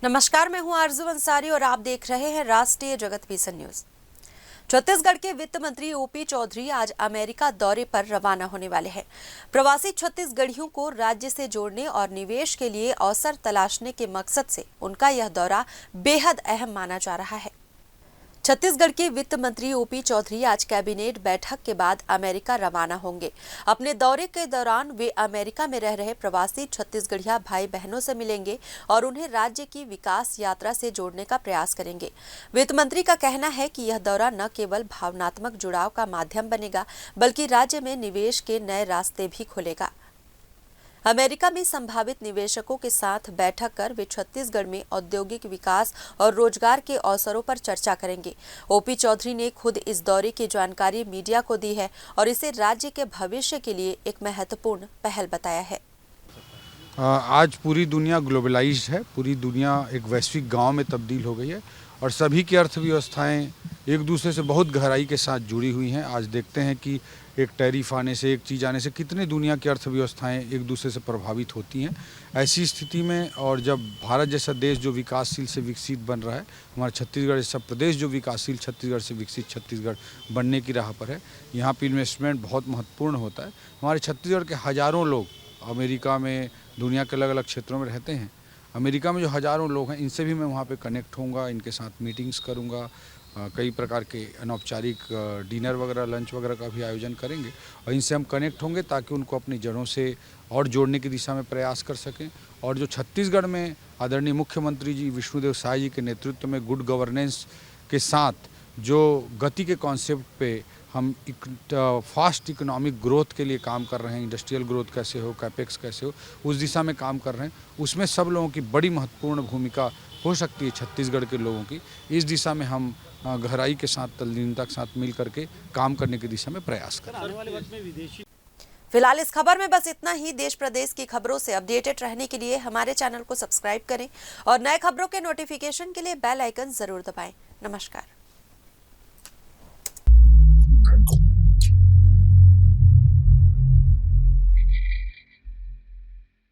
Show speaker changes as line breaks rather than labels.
नमस्कार, मैं हूं आरजू अंसारी और आप देख रहे हैं राष्ट्रीय जगत भीषण न्यूज। छत्तीसगढ़ के वित्त मंत्री ओपी चौधरी आज अमेरिका दौरे पर रवाना होने वाले हैं। प्रवासी छत्तीसगढ़ियों को राज्य से जोड़ने और निवेश के लिए अवसर तलाशने के मकसद से उनका यह दौरा बेहद अहम माना जा रहा है। छत्तीसगढ़ के वित्त मंत्री ओपी चौधरी आज कैबिनेट बैठक के बाद अमेरिका रवाना होंगे। अपने दौरे के दौरान वे अमेरिका में रह रहे प्रवासी छत्तीसगढ़िया भाई बहनों से मिलेंगे और उन्हें राज्य की विकास यात्रा से जोड़ने का प्रयास करेंगे। वित्त मंत्री का कहना है कि यह दौरा न केवल भावनात्मक जुड़ाव का माध्यम बनेगा, बल्कि राज्य में निवेश के नए रास्ते भी खोलेगा। अमेरिका में संभावित निवेशकों के साथ बैठक कर वे छत्तीसगढ़ में औद्योगिक विकास और रोजगार के अवसरों पर चर्चा करेंगे। ओपी चौधरी ने खुद इस दौरे की जानकारी मीडिया को दी है और इसे राज्य के भविष्य के लिए एक महत्वपूर्ण पहल बताया है।
आज पूरी दुनिया ग्लोबलाइज्ड है, पूरी दुनिया एक वैश्विक गांव में तब्दील हो गई है और सभी की अर्थव्यवस्थाएं एक दूसरे से बहुत गहराई के साथ जुड़ी हुई हैं। आज देखते हैं कि एक टैरिफ आने से, एक चीज़ आने से कितने दुनिया की अर्थव्यवस्थाएं एक दूसरे से प्रभावित होती हैं। ऐसी स्थिति में और जब भारत जैसा देश जो विकासशील से विकसित बन रहा है, हमारा छत्तीसगढ़ जैसा प्रदेश जो विकासशील छत्तीसगढ़ से विकसित छत्तीसगढ़ बनने की राह पर है, यहाँ पर इन्वेस्टमेंट बहुत महत्वपूर्ण होता है। हमारे छत्तीसगढ़ के हज़ारों लोग अमेरिका में, दुनिया के अलग अलग क्षेत्रों में रहते हैं। अमेरिका में जो हज़ारों लोग हैं, इनसे भी मैं वहाँ पे कनेक्ट होऊंगा, इनके साथ मीटिंग्स करूँगा, कई प्रकार के अनौपचारिक डिनर वगैरह, लंच वगैरह का भी आयोजन करेंगे और इनसे हम कनेक्ट होंगे ताकि उनको अपनी जड़ों से और जोड़ने की दिशा में प्रयास कर सकें। और जो छत्तीसगढ़ में आदरणीय मुख्यमंत्री जी विष्णुदेव साय जी के नेतृत्व में गुड गवर्नेंस के साथ जो गति के कॉन्सेप्ट पे हम फास्ट इकोनॉमिक ग्रोथ के लिए काम कर रहे हैं, इंडस्ट्रियल ग्रोथ कैसे हो, कैपेक्स कैसे हो, उस दिशा में काम कर रहे हैं। उसमें सब लोगों की बड़ी महत्वपूर्ण भूमिका हो सकती है छत्तीसगढ़ के लोगों की। इस दिशा में हम गहराई के साथ, तल्लीनता के साथ मिल करके काम करने की दिशा में प्रयास करें।
फिलहाल इस खबर में बस इतना ही। देश प्रदेश की खबरों से अपडेटेड रहने के लिए हमारे चैनल को सब्सक्राइब करें और नए खबरों के नोटिफिकेशन के लिए बेल आइकन जरूर दबाएं। नमस्कार।